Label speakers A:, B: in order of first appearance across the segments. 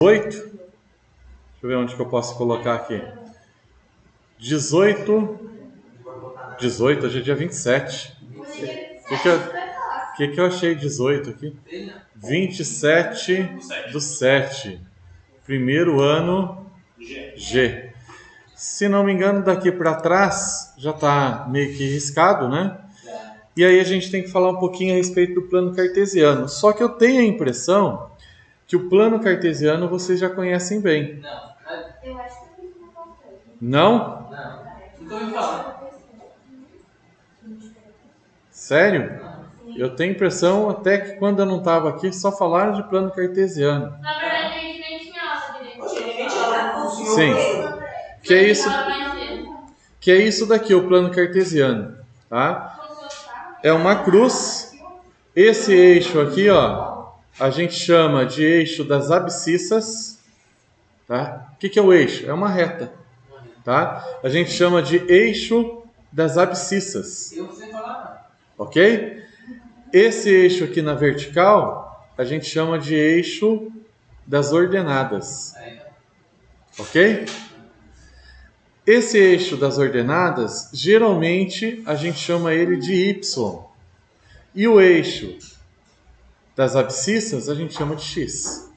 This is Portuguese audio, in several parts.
A: 18. Deixa eu ver onde que eu posso colocar aqui. 18, hoje é dia 27. O que eu achei 18 aqui? 27/7. Primeiro ano G. Se não me engano, daqui para trás já está meio que riscado, né? E aí a gente tem que falar um pouquinho a respeito do plano cartesiano. Só que eu tenho a impressão que o plano cartesiano vocês já conhecem bem.
B: Não.
A: Eu acho que não.
B: Não? Nunca ouvi falar.
A: Sério? Eu tenho a impressão até que quando eu não estava aqui só falaram de plano cartesiano.
C: Na verdade, a gente nem tinha aula direito.
A: Sim. Que é isso daqui, o plano cartesiano, tá? É uma cruz. Esse eixo aqui, ó, a gente chama de eixo das abscissas, tá? O que é o eixo? É uma reta, tá? A gente chama de eixo das abscissas.
B: Eu sei falar.
A: Ok? Esse eixo aqui na vertical, a gente chama de eixo das ordenadas. Ok? Esse eixo das ordenadas, geralmente a gente chama ele de Y. E o eixo das abscissas a gente chama de X.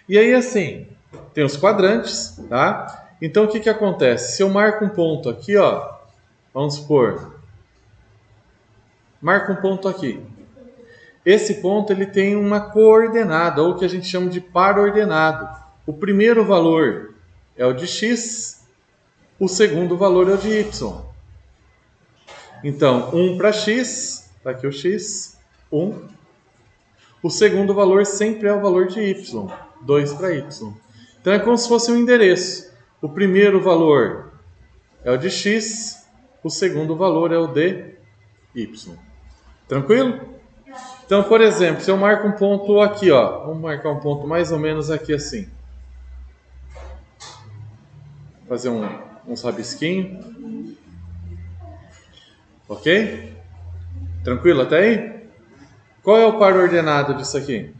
A: E aí assim, tem os quadrantes, tá? Então o que acontece? Se eu marco um ponto aqui, ó, vamos supor, marco um ponto aqui. Esse ponto ele tem uma coordenada, ou que a gente chama de par ordenado. O primeiro valor é o de X, o segundo valor é o de Y. Então, 1 para X, está aqui o X, 1. O segundo valor sempre é o valor de Y, 2 para Y. Então é como se fosse um endereço. O primeiro valor é o de X, o segundo valor é o de Y. Tranquilo? Então, por exemplo, se eu marco um ponto aqui, ó, vamos marcar um ponto mais ou menos aqui assim. Fazer uns rabisquinhos. Ok? Tranquilo até aí? Qual é o par ordenado disso aqui?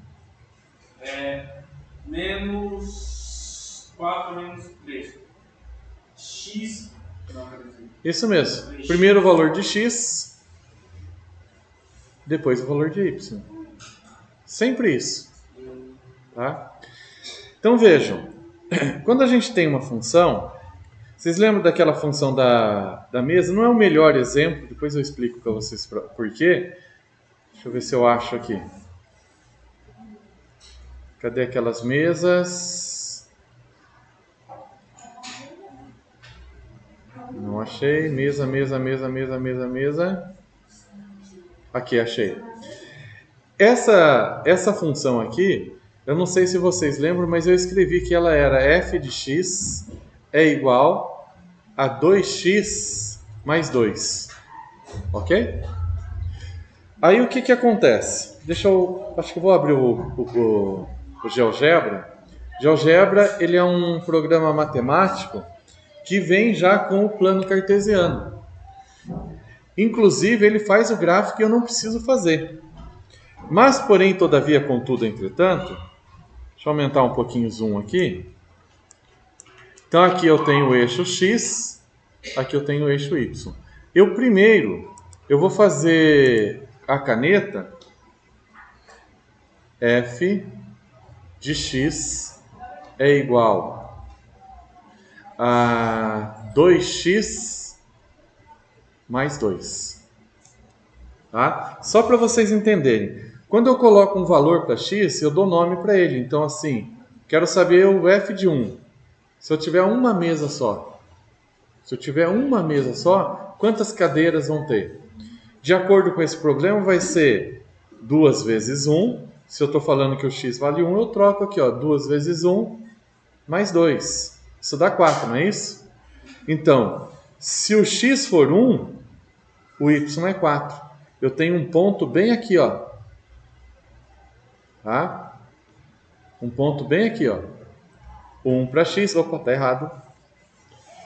D: Menos 4 menos 3. X.
A: Isso mesmo. Primeiro o valor de X, depois o valor de Y. Sempre isso. Tá? Então vejam, quando a gente tem uma função, vocês lembram daquela função da mesa? Não é o melhor exemplo, depois eu explico para vocês por quê. Deixa eu ver se eu acho aqui. Cadê aquelas mesas? Não achei. Mesa. Aqui, achei. Essa função aqui, eu não sei se vocês lembram, mas eu escrevi que ela era f de x é igual a 2x mais 2. Ok? Aí o que acontece? Acho que eu vou abrir o GeoGebra. GeoGebra, ele é um programa matemático que vem já com o plano cartesiano. Inclusive, ele faz o gráfico e eu não preciso fazer. Mas, porém, todavia, contudo, entretanto, deixa eu aumentar um pouquinho o zoom aqui. Então, aqui eu tenho o eixo X, aqui eu tenho o eixo Y. Eu vou fazer a caneta f de x é igual a 2x mais 2. Tá? Só para vocês entenderem. Quando eu coloco um valor para x, eu dou nome para ele. Então, assim, quero saber o f de 1. Se eu tiver uma mesa só, quantas cadeiras vão ter? De acordo com esse problema, vai ser 2 vezes 1. Se eu estou falando que o x vale 1, eu troco aqui, ó, 2 vezes 1 mais 2. Isso dá 4, não é isso? Então, se o x for 1, o y é 4. Eu tenho um ponto bem aqui, ó. Tá? Um ponto bem aqui, ó. 1 para x, opa, tá errado.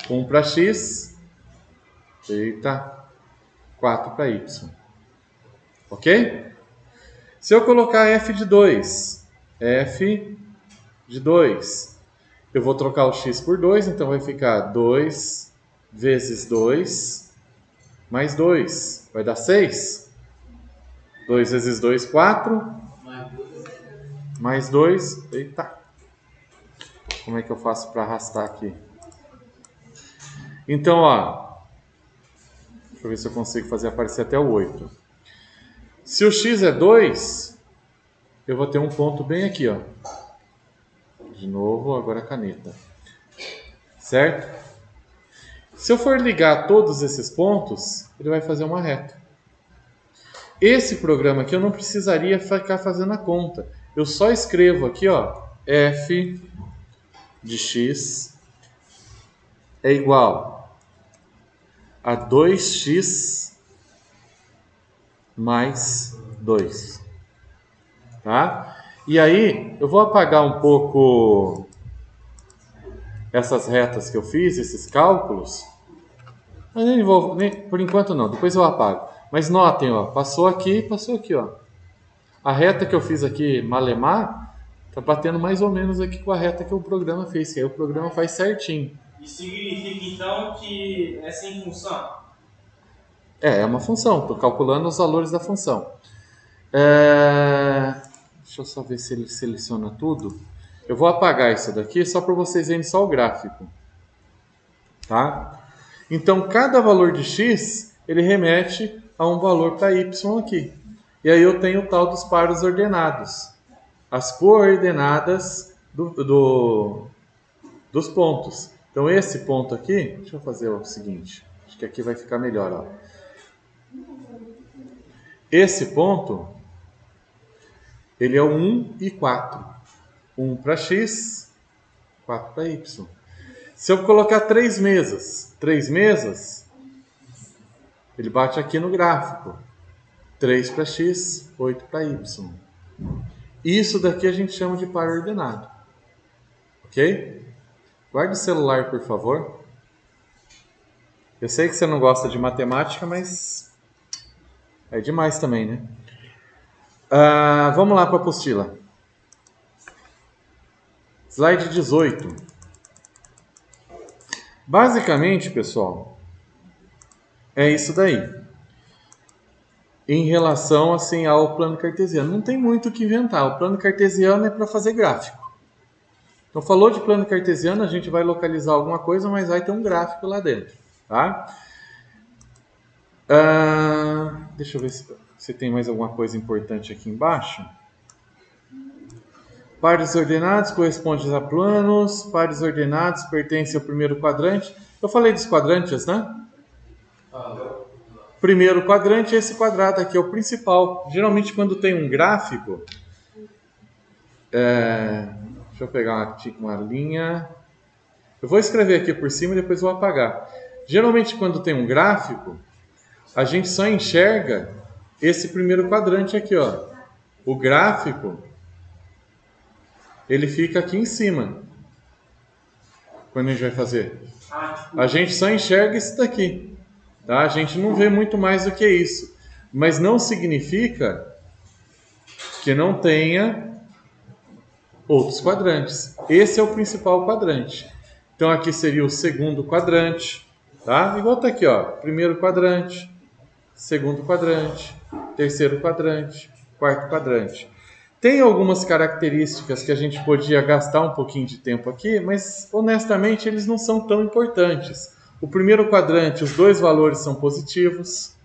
A: 1 para x, eita, 4 para y. Ok? Se eu colocar f de 2, f de 2. Eu vou trocar o x por 2, então vai ficar 2 vezes 2 mais 2. Vai dar 6. 2 vezes 2, 4. Mais 2. Eita. Como é que eu faço para arrastar aqui? Então, ó. Deixa eu ver se eu consigo fazer aparecer até o 8. Se o x é 2, eu vou ter um ponto bem aqui, ó. De novo, agora a caneta. Certo? Se eu for ligar todos esses pontos, ele vai fazer uma reta. Esse programa aqui eu não precisaria ficar fazendo a conta. Eu só escrevo aqui, ó, f de x é igual a 2x mais 2. Tá? E aí, eu vou apagar um pouco essas retas que eu fiz, esses cálculos. Mas nem vou, por enquanto não, depois eu apago. Mas notem, ó, passou aqui, ó. A reta que eu fiz aqui, malemar, tá batendo mais ou menos aqui com a reta que o programa fez, que aí o programa faz certinho.
D: Isso significa então que é sem função?
A: É uma função, estou calculando os valores da função. Deixa eu só ver se ele seleciona tudo. Eu vou apagar isso daqui só para vocês verem só o gráfico. Tá? Então, cada valor de x, ele remete a um valor para y aqui. E aí eu tenho o tal dos pares ordenados. As coordenadas dos pontos. Então, esse ponto aqui, deixa eu fazer o seguinte. Acho que aqui vai ficar melhor, ó. Esse ponto, ele é o 1 e 4. 1 para x, 4 para y. Se eu colocar 3 mesas, ele bate aqui no gráfico. 3 para x, 8 para y. Isso daqui a gente chama de par ordenado. Ok? Guarde o celular, por favor. Eu sei que você não gosta de matemática, mas é demais também, né? Vamos lá para a apostila. Slide 18. Basicamente, pessoal, é isso daí. Em relação assim, ao plano cartesiano. Não tem muito o que inventar. O plano cartesiano é para fazer gráfico. Então, falou de plano cartesiano, a gente vai localizar alguma coisa, mas vai ter um gráfico lá dentro. Tá? Deixa eu ver se tem mais alguma coisa importante aqui embaixo. Pares ordenados correspondem a planos. Pares ordenados pertencem ao primeiro quadrante. Eu falei dos quadrantes, né? Primeiro quadrante, esse quadrado aqui é o principal. Geralmente, quando tem um gráfico... deixa eu pegar uma linha. Eu vou escrever aqui por cima e depois vou apagar. Geralmente, quando tem um gráfico, a gente só enxerga esse primeiro quadrante aqui, ó. O gráfico, ele fica aqui em cima. Quando a gente vai fazer. A gente só enxerga isso daqui. Tá? A gente não vê muito mais do que isso. Mas não significa que não tenha outros quadrantes. Esse é o principal quadrante. Então aqui seria o segundo quadrante. Tá? Igual tá aqui, ó. Primeiro quadrante, segundo quadrante, terceiro quadrante, quarto quadrante. Tem algumas características que a gente podia gastar um pouquinho de tempo aqui, mas honestamente eles não são tão importantes. O primeiro quadrante, os dois valores são positivos.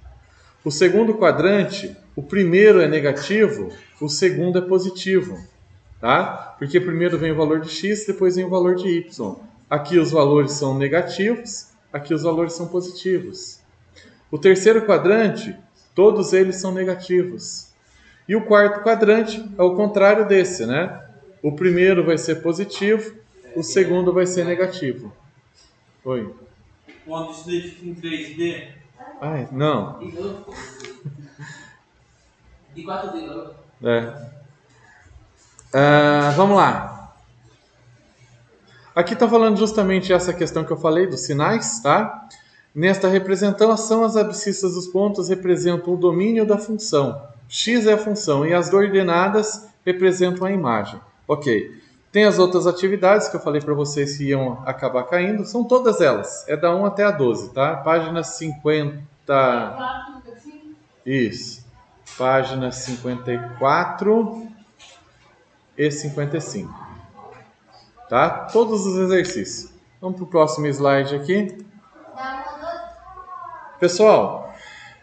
A: O segundo quadrante, o primeiro é negativo, o segundo é positivo. Tá? Porque primeiro vem o valor de x, depois vem o valor de y. Aqui os valores são negativos, aqui os valores são positivos. O terceiro quadrante, todos eles são negativos. E o quarto quadrante é o contrário desse, né? O primeiro vai ser positivo, o segundo vai ser negativo. Oi?
D: Quando isso daí fica em 3D?
A: Ai, não.
B: E 4D,
A: vamos lá. Aqui está falando justamente essa questão que eu falei dos sinais, tá? Nesta representação, as abscissas dos pontos representam o domínio da função. X é a função e as ordenadas representam a imagem. Ok. Tem as outras atividades que eu falei para vocês que iam acabar caindo, são todas elas. É da 1 até a 12, tá? Página 50. Isso. Página 54 e 55. Tá? Todos os exercícios. Vamos para o próximo slide aqui. Pessoal,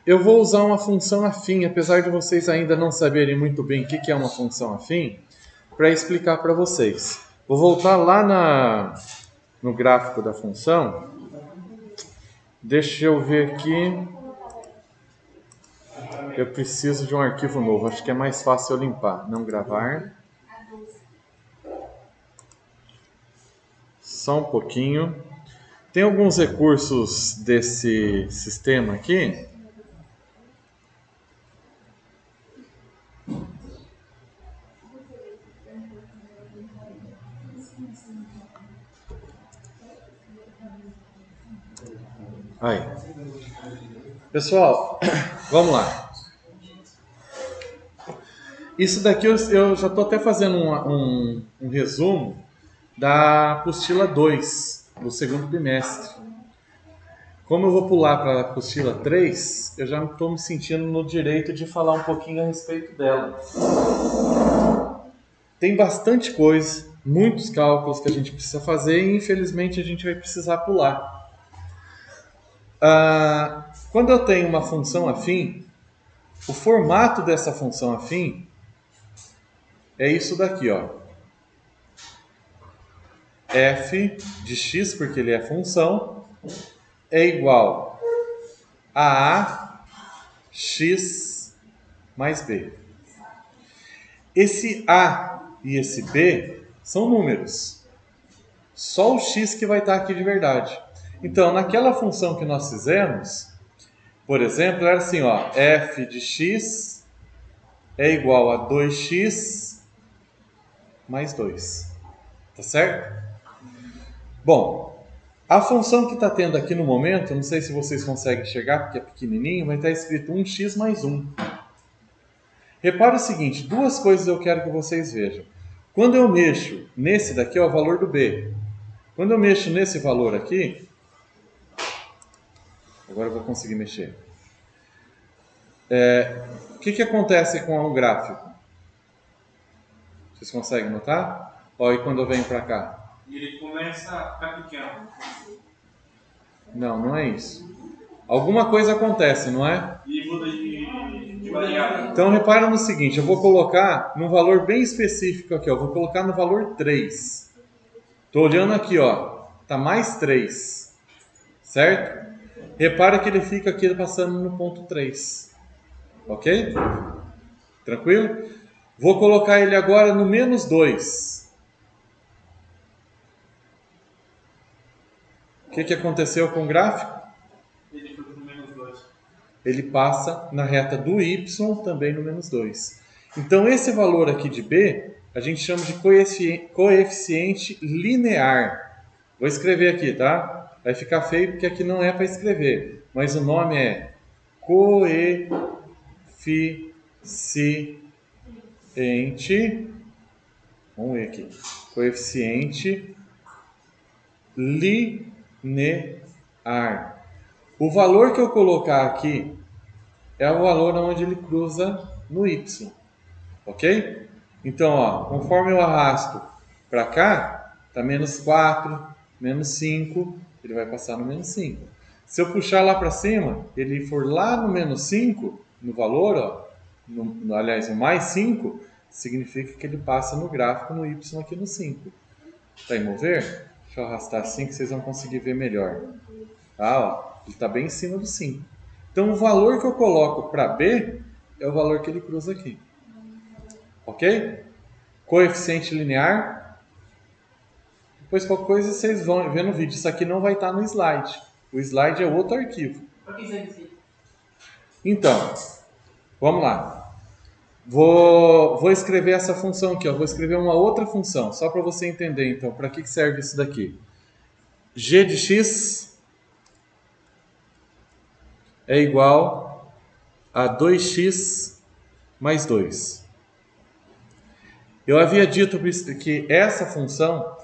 A: eu vou usar uma função afim, apesar de vocês ainda não saberem muito bem o que é uma função afim, para explicar para vocês. Vou voltar lá no gráfico da função. Deixa eu ver aqui. Eu preciso de um arquivo novo. Acho que é mais fácil eu limpar. Não gravar. Só um pouquinho. Tem alguns recursos desse sistema aqui. Aí. Pessoal, vamos lá. Isso daqui eu já estou até fazendo um resumo da apostila 2, do segundo bimestre. Como eu vou pular para a apostila 3, eu já estou me sentindo no direito de falar um pouquinho a respeito dela. Tem bastante coisa, muitos cálculos que a gente precisa fazer e infelizmente a gente vai precisar pular. Quando eu tenho uma função afim, o formato dessa função afim é isso daqui, ó. F de x, porque ele é função, é igual a x mais b. Esse a e esse b são números. Só o x que vai estar aqui de verdade. Então, naquela função que nós fizemos, por exemplo, era assim, ó, f de x é igual a 2x mais 2. Tá certo? Bom, a função que está tendo aqui no momento, não sei se vocês conseguem enxergar porque é pequenininho, vai estar escrito 1x mais 1. Repara o seguinte, duas coisas eu quero que vocês vejam. Quando eu mexo nesse daqui, ó, o valor do b. Quando eu mexo nesse valor aqui, agora eu vou conseguir mexer. O que acontece com o gráfico? Vocês conseguem notar? Olha, e quando eu venho para cá?
D: Ele começa a ficar pequeno.
A: Não é isso. Alguma coisa acontece, não é?
D: E muda de variável.
A: Então repara no seguinte, eu vou colocar num valor bem específico aqui, ó. Vou colocar no valor 3. Estou olhando aqui, ó. Está mais 3. Certo? Repara que ele fica aqui passando no ponto 3. Ok? Tranquilo? Vou colocar ele agora no menos 2. O que aconteceu com o gráfico?
D: Ele foi no menos 2.
A: Ele passa na reta do y também no menos 2. Então esse valor aqui de b, a gente chama de coeficiente linear. Vou escrever aqui, tá? Vai ficar feio porque aqui não é para escrever, mas o nome é coeficiente, vamos ver aqui, coeficiente linear. O valor que eu colocar aqui é o valor onde ele cruza no y, ok? Então, ó, conforme eu arrasto para cá, tá menos 4, menos 5, ele vai passar no menos 5. Se eu puxar lá para cima, ele for lá no menos 5, no valor, ó, aliás, o mais 5, significa que ele passa no gráfico no y aqui no 5. Tá em mover? Deixa eu arrastar assim que vocês vão conseguir ver melhor. Tá, ó, ele está bem em cima do 5. Então, o valor que eu coloco para B é o valor que ele cruza aqui. Ok? Coeficiente linear. Depois, qualquer coisa, vocês vão ver no vídeo. Isso aqui não vai estar no slide. O slide é outro arquivo.
B: Para que serve?
A: Então, vamos lá. Vou escrever essa função aqui. Ó. Vou escrever uma outra função, só para você entender. Então, para que serve isso daqui? G de x é igual a 2x mais 2. Eu havia dito que essa função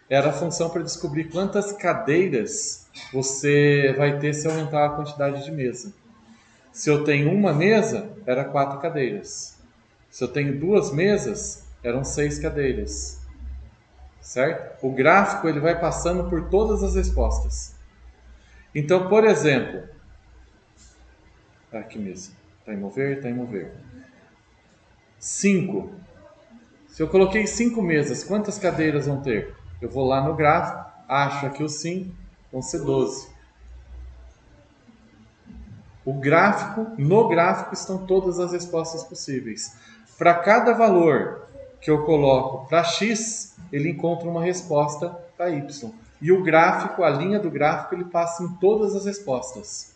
A: era a função para descobrir quantas cadeiras você vai ter se aumentar a quantidade de mesa. Se eu tenho uma mesa, era 4 cadeiras. Se eu tenho 2 mesas, eram 6 cadeiras. Certo? O gráfico ele vai passando por todas as respostas. Então, por exemplo, aqui mesmo, está em mover. 5. Se eu coloquei 5 mesas, quantas cadeiras vão ter? Eu vou lá no gráfico, acho aqui os 5, vão ser 12. No gráfico estão todas as respostas possíveis. Para cada valor que eu coloco para x, ele encontra uma resposta para y. E o gráfico, a linha do gráfico, ele passa em todas as respostas.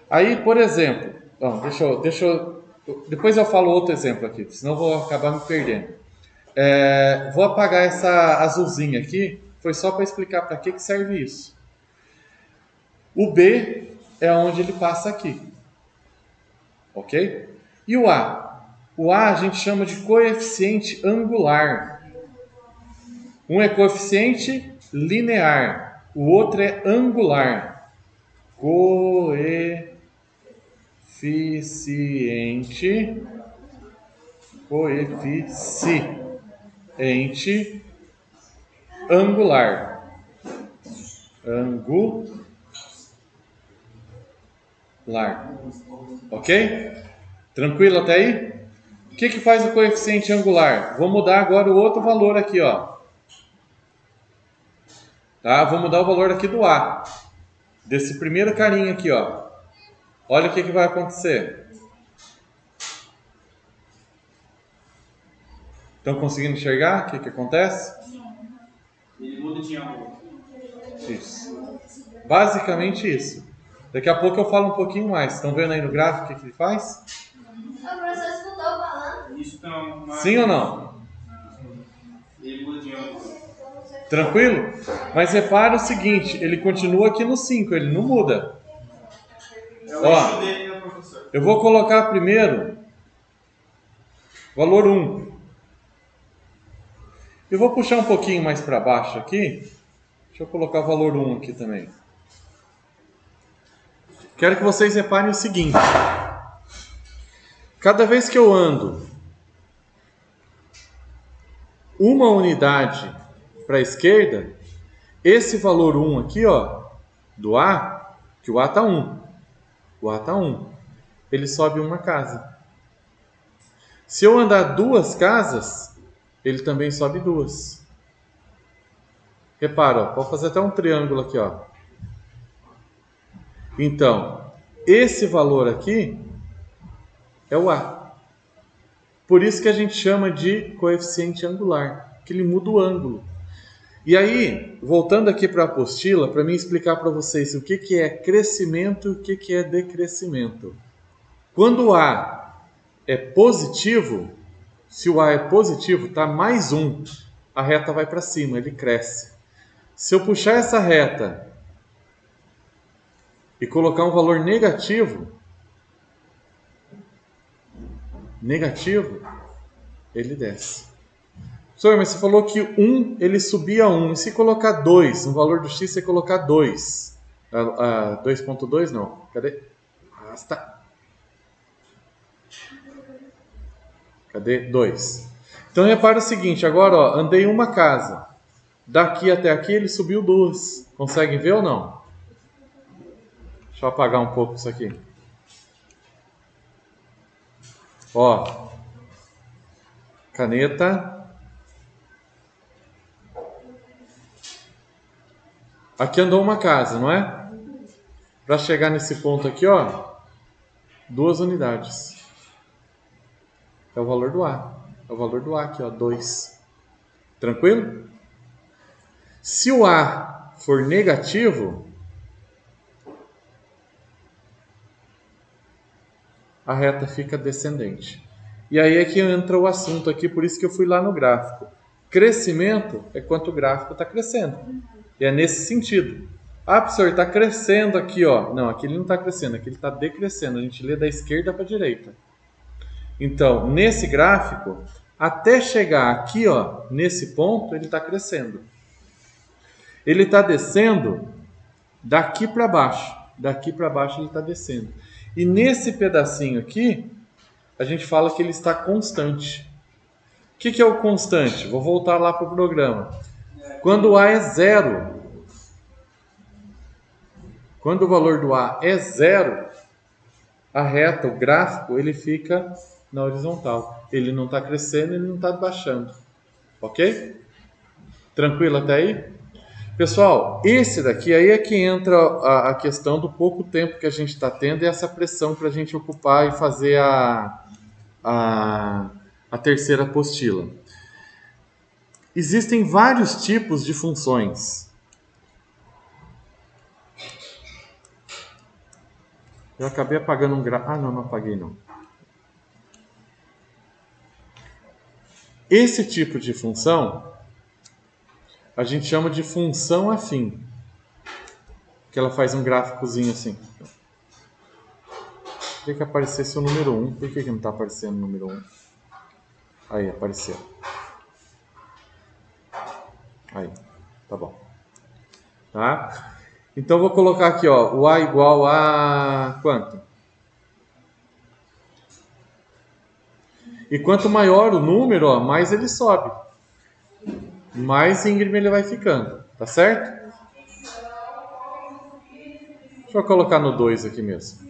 A: Aí, por exemplo, depois eu falo outro exemplo aqui, senão eu vou acabar me perdendo. Vou apagar essa azulzinha aqui, foi só para explicar para que serve isso. O B é onde ele passa aqui, ok? E o A? O A a gente chama de coeficiente angular. Um é coeficiente linear, o outro é angular. Coeficiente angular. Ok? Tranquilo até aí? O que faz o coeficiente angular? Vou mudar agora o outro valor aqui, ó. Tá? Vou mudar o valor aqui do A. Desse primeiro carinha aqui, ó. Olha o que vai acontecer. Estão conseguindo enxergar o que acontece?
D: Ele muda de ângulo.
A: Isso. Basicamente isso. Daqui a pouco eu falo um pouquinho mais. Estão vendo aí no gráfico o que ele faz?
C: O professor escutou falando?
D: Isso não.
A: Sim ou não?
D: Ele muda de ângulo.
A: Tranquilo? Mas repara o seguinte, ele continua aqui no 5, ele não muda.
D: É o eixo dele, né, professor?
A: Eu vou colocar primeiro valor 1. Eu vou puxar um pouquinho mais para baixo aqui. Deixa eu colocar o valor 1 aqui também. Quero que vocês reparem o seguinte. Cada vez que eu ando uma unidade para a esquerda, esse valor 1 aqui, ó, do A, que o A está 1. O A está 1. Ele sobe uma casa. Se eu andar 2 casas, ele também sobe 2. Repara, ó, pode fazer até um triângulo aqui, ó. Então, esse valor aqui é o A. Por isso que a gente chama de coeficiente angular, que ele muda o ângulo. E aí, voltando aqui para a apostila, para mim explicar para vocês o que é crescimento e o que é decrescimento. Quando o A é positivo, se o A é positivo, está mais 1, a reta vai para cima, ele cresce. Se eu puxar essa reta e colocar um valor negativo, ele desce. Professor, mas você falou que 1 ele subia 1. E se colocar 2, no valor do x você colocar 2? 2.2 não. Cadê? Arrasta. Cadê? 2. Então repara o seguinte, agora ó, andei uma casa. Daqui até aqui ele subiu 2. Conseguem ver ou não? Deixa eu apagar um pouco isso aqui. Ó. Caneta. Aqui andou uma casa, não é? Para chegar nesse ponto aqui, ó, 2 unidades. É o valor do A. É o valor do A aqui, ó, 2. Tranquilo? Se o A for negativo, a reta fica descendente. E aí é que entra o assunto aqui, por isso que eu fui lá no gráfico. Crescimento é quanto o gráfico está crescendo. E é nesse sentido. Ah, professor, está crescendo aqui, ó. Não, aqui ele não está crescendo, aqui ele está decrescendo. A gente lê da esquerda para a direita. Então, nesse gráfico, Até chegar aqui, ó, nesse ponto, ele está crescendo. Ele está descendo daqui para baixo. Daqui para baixo ele está descendo. E nesse pedacinho aqui, a gente fala que ele está constante. O que é o constante? Vou voltar lá para o programa. Quando o A é zero, quando o valor do A é zero, a reta, o gráfico, ele fica na horizontal. Ele não está crescendo, ele não está baixando. Ok? Tranquilo até aí? Pessoal, esse daqui aí é que entra a questão do pouco tempo que a gente está tendo e essa pressão para a gente ocupar e fazer a terceira apostila. Existem vários tipos de funções. Eu acabei apagando um gráfico. Não apaguei não. Esse tipo de função a gente chama de função afim. Que ela faz um gráficozinho assim. Tem que aparecesse o número 1. Por que não está aparecendo o número 1? Aí, apareceu. Aí, tá bom. Tá? Então, vou colocar aqui, ó, o A igual a quanto? E quanto maior o número, ó, mais ele sobe. Mais íngreme ele vai ficando. Tá certo? Deixa eu colocar no 2 aqui mesmo.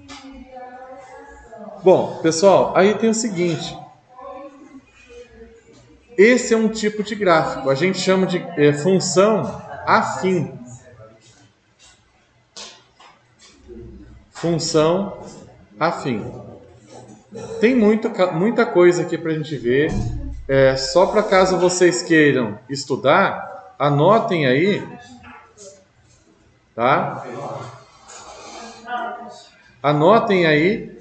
A: Bom, pessoal, aí tem o seguinte. Esse é um tipo de gráfico. A gente chama de função afim. Função afim. Tem muita coisa aqui para a gente ver. Só para caso vocês queiram estudar, anotem aí. Tá? Anotem aí.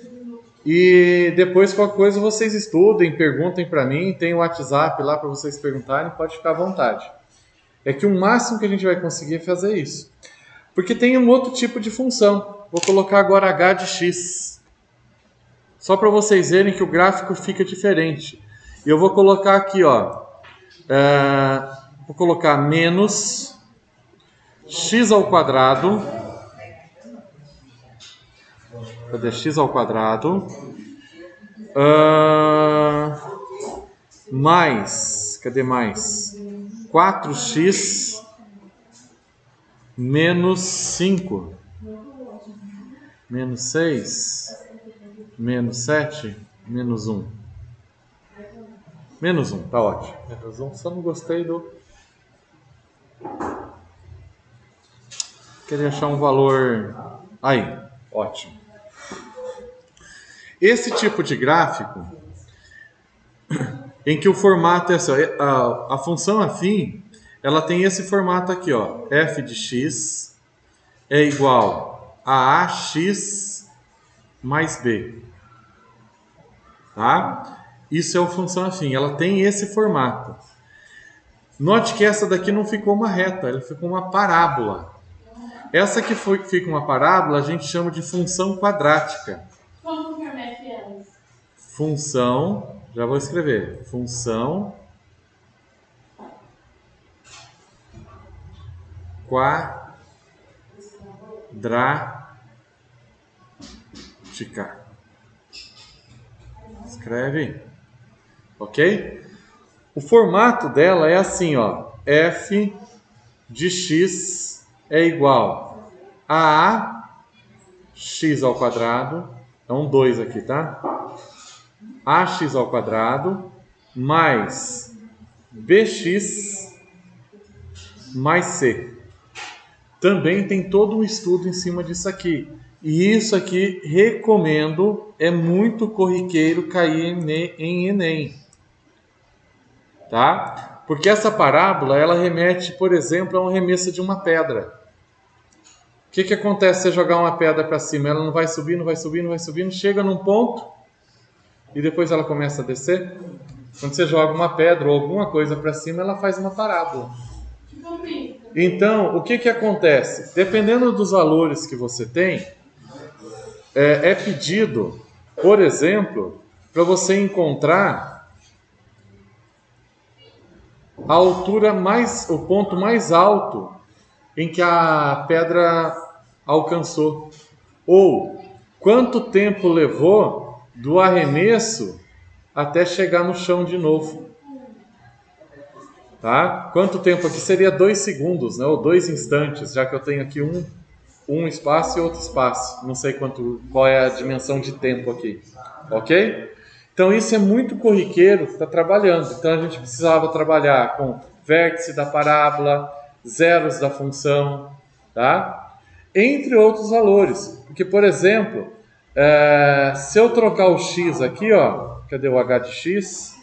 A: E depois, qualquer coisa, vocês estudem, perguntem para mim. Tem o WhatsApp lá para vocês perguntarem. Pode ficar à vontade. É que o máximo que a gente vai conseguir é fazer isso. Porque tem um outro tipo de função. Vou colocar agora h de x. Só para vocês verem que o gráfico fica diferente. E eu vou colocar aqui, ó. Vou colocar menos x ao quadrado. Cadê x ao quadrado? Mais. Cadê mais? 4x menos 5. Menos 6, menos 7, menos 1. Menos 1, tá ótimo. Menos 1, só não gostei do... Queria achar um valor... Aí, ótimo. Esse tipo de gráfico, em que o formato é assim, a função afim, ela tem esse formato aqui, ó. F de x é igual a ax mais b, tá? Isso é a função afim, ela tem esse formato. Note que essa daqui não ficou uma reta, ela ficou uma parábola. Essa que fica uma parábola a gente chama de função quadrática.
C: Como que é?
A: Função, já vou escrever, função quadrática. Escreve. Ok? O formato dela é assim, ó. F de x é igual a x ao quadrado. É um 2 aqui, tá? Ax ao quadrado mais bx mais c. Também tem todo um estudo em cima disso aqui. E isso aqui, recomendo, é muito corriqueiro cair em Enem. Tá? Porque essa parábola, ela remete, por exemplo, a um arremesso de uma pedra. O que acontece se você jogar uma pedra para cima? Ela não vai subindo, vai subindo, vai subindo, chega num ponto e depois ela começa a descer. Quando você joga uma pedra ou alguma coisa para cima, ela faz uma parábola. Então, o que acontece? Dependendo dos valores que você tem, é pedido, por exemplo, para você encontrar a altura o ponto mais alto em que a pedra alcançou. Ou quanto tempo levou do arremesso até chegar no chão de novo. Tá? Quanto tempo aqui? Seria 2 segundos, né? Ou 2 instantes, já que eu tenho aqui um espaço e outro espaço. Não sei qual é a dimensão de tempo aqui. Ok? Então isso é muito corriqueiro que está trabalhando. Então a gente precisava trabalhar com vértice da parábola, zeros da função, tá? Entre outros valores. Porque, por exemplo, se eu trocar o x aqui, ó, cadê o h de x?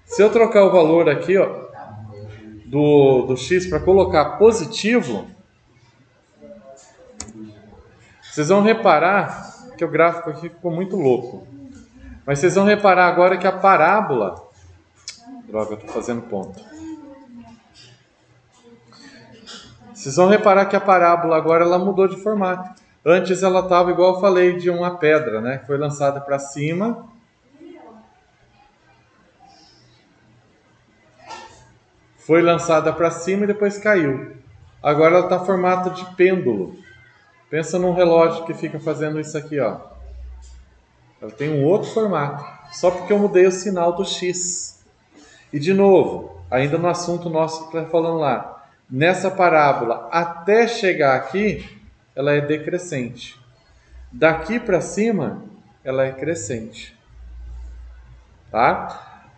A: Se eu trocar o valor aqui, ó, do x para colocar positivo, vocês vão reparar que o gráfico aqui ficou muito louco. Mas vocês vão reparar agora que a parábola... Droga, eu estou fazendo ponto. Vocês vão reparar que a parábola agora ela mudou de formato. Antes ela estava, igual eu falei, de uma pedra, né? Foi lançada para cima. Foi lançada para cima e depois caiu. Agora ela está em formato de pêndulo. Pensa num relógio que fica fazendo isso aqui, ó. Ela tem um outro formato, só porque eu mudei o sinal do X. E de novo, ainda no assunto nosso que está falando lá, nessa parábola, até chegar aqui, ela é decrescente. Daqui para cima, ela é crescente. Tá?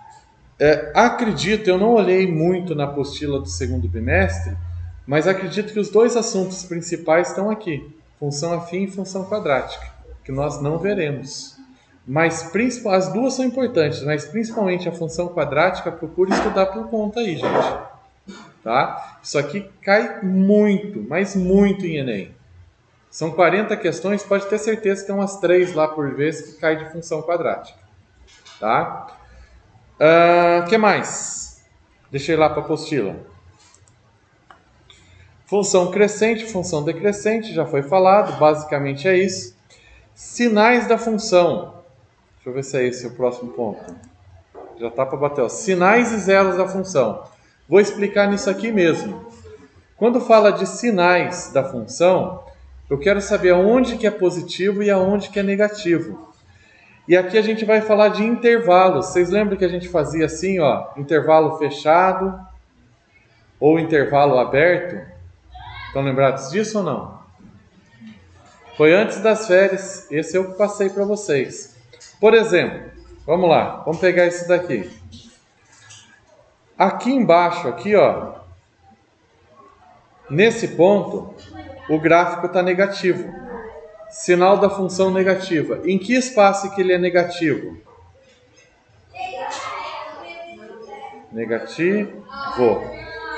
A: Acredito, eu não olhei muito na apostila do segundo bimestre, mas acredito que os 2 assuntos principais estão aqui, função afim e função quadrática, que nós não veremos. Mas as duas são importantes, mas principalmente a função quadrática, procure estudar por conta aí, gente. Tá? Isso aqui cai muito, mas muito em Enem. São 40 questões, pode ter certeza que tem umas 3 lá por vez que cai de função quadrática. Tá? Que mais? Deixei lá para a apostila. Função crescente, função decrescente, já foi falado, basicamente é isso. Sinais da função. Deixa eu ver se é esse o próximo ponto. Já está para bater. Ó. Sinais e zeros da função. Vou explicar nisso aqui mesmo. Quando fala de sinais da função, eu quero saber aonde que é positivo e aonde que é negativo. E aqui a gente vai falar de intervalos. Vocês lembram que a gente fazia assim, ó, intervalo fechado ou intervalo aberto? Estão lembrados disso ou não? Foi antes das férias. Esse eu passei para vocês. Por exemplo, vamos lá, vamos pegar esse daqui. Aqui embaixo, aqui, ó, nesse ponto, o gráfico está negativo. Sinal da função negativa. Em que espaço que ele é negativo? Negativo.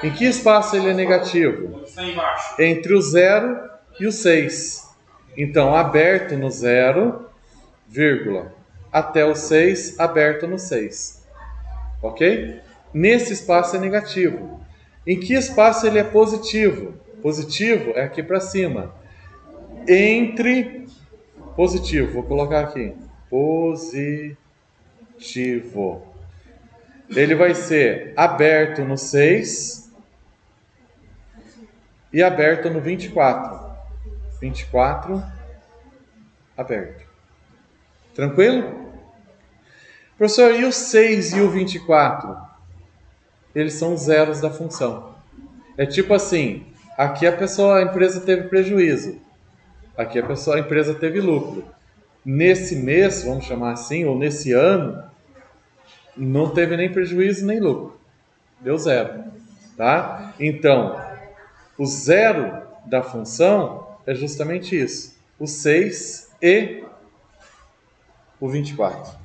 A: Em que espaço ele é negativo?
D: Está embaixo.
A: Entre o 0 e o 6. Então, aberto no 0, vírgula. Até o 6, aberto no 6. Ok? Nesse espaço é negativo. Em que espaço ele é positivo? Positivo é aqui para cima. Entre... Positivo, vou colocar aqui. Positivo. Ele vai ser aberto no 6 e aberto no 24. 24, aberto. Tranquilo? Professor, e o 6 e o 24? Eles são zeros da função. É tipo assim, aqui a empresa teve prejuízo. Aqui a empresa teve lucro. Nesse mês, vamos chamar assim, ou nesse ano, não teve nem prejuízo nem lucro. Deu 0. Tá? Então, o 0 da função é justamente isso. O 6 e o 24.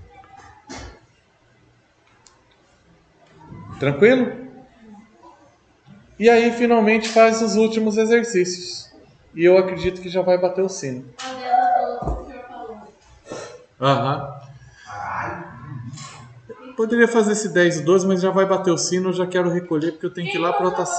A: Tranquilo? E aí, finalmente, faz os últimos exercícios. E eu acredito que já vai bater o sino.
C: A dela falou que o senhor falou.
A: Aham. Poderia fazer esse 10 e 12, mas já vai bater o sino. Eu já quero recolher porque eu tenho que ir lá para outra